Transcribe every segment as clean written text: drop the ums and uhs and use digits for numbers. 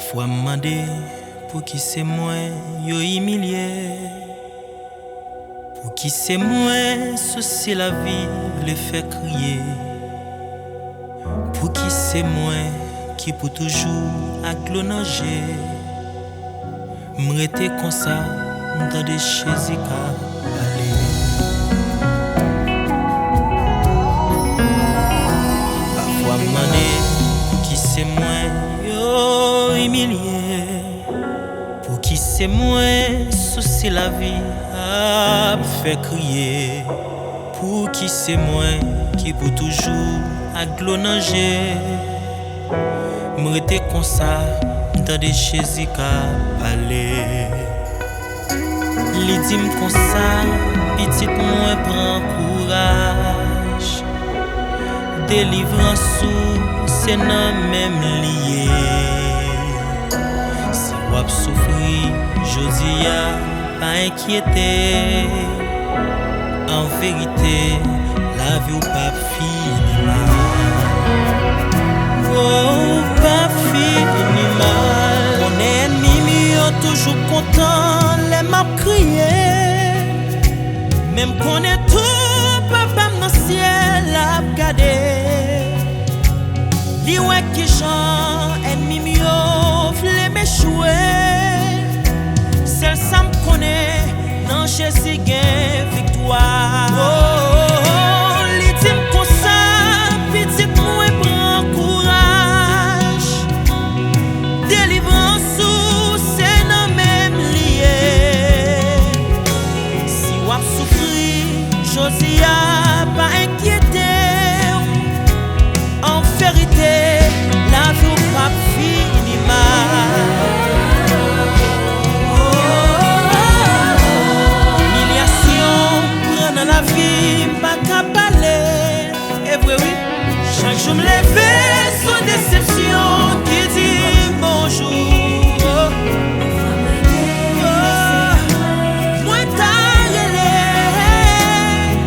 Parfois m'demander pour qui c'est moi yo humilié. Pour qui c'est moi ceci la vie les fait crier. Pour qui c'est moi qui pour toujours aglonanger. M'rete comme ça dans des chaises aller. Parfois m'demander pour qui c'est moi yo humilié. Pour qui c'est moi ceci la vie a fait crier. Pour qui c'est moi qui pour toujours aglonanger. M'rete comme ça dans des chaises aller. Li dit comme ça, petite moi prend courage. Délivrance c'est non même lié. Si wap souffri, jodi a pas inquiété. En vérité, la vie ou pas fini mal. Oh, pas fini mal. Mon ennemi est toujours content, les m'a crié. Même qu'on est tout, papa dans le ciel a regardé. Li ouais qui chant, ennemi mio, vle m'échouer. Celle ça me connaît, non j'ai si gain victoire. Oh, li dit comme ça, petite moi prend courage. Délivrance c'est non même lié. Si wap souffri, j'ose a pas inquiété. En vérité, la vie ou pas fini mal. La vie pas qu'à parler. Et oui, chaque jour me lever sans déception qui dit bonjour. Moi t'as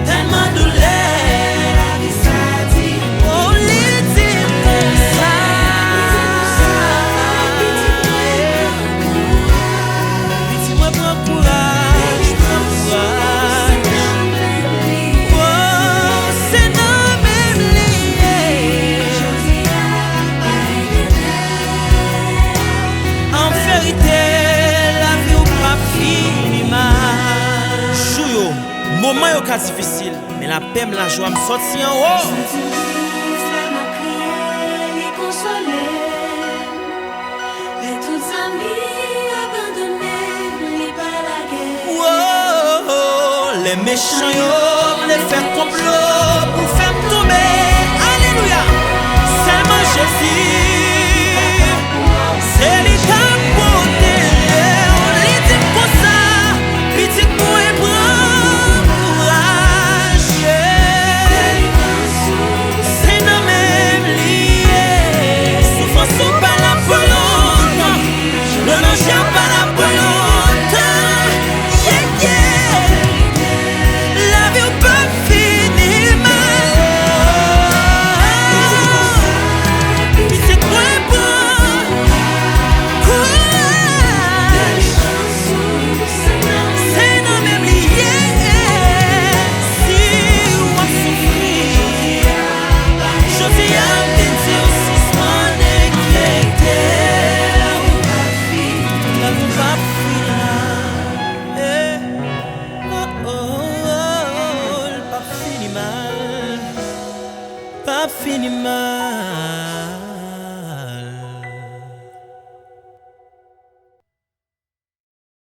tellement douleur. Oh, les dit comme ça. Dis-moi prends courage, prends courage. Moment yo ka difficile, mais la paix la joie me sorti en haut. Les méchants yo les faire complot pour faire tomber. Alléluia. Seulement Jésus, c'est l'état pour on les dit comme ça, petit moi prend courage. C'est non même lié. Souffrance ou pas la volonté, le danger pas la volonté. Pas fini mal.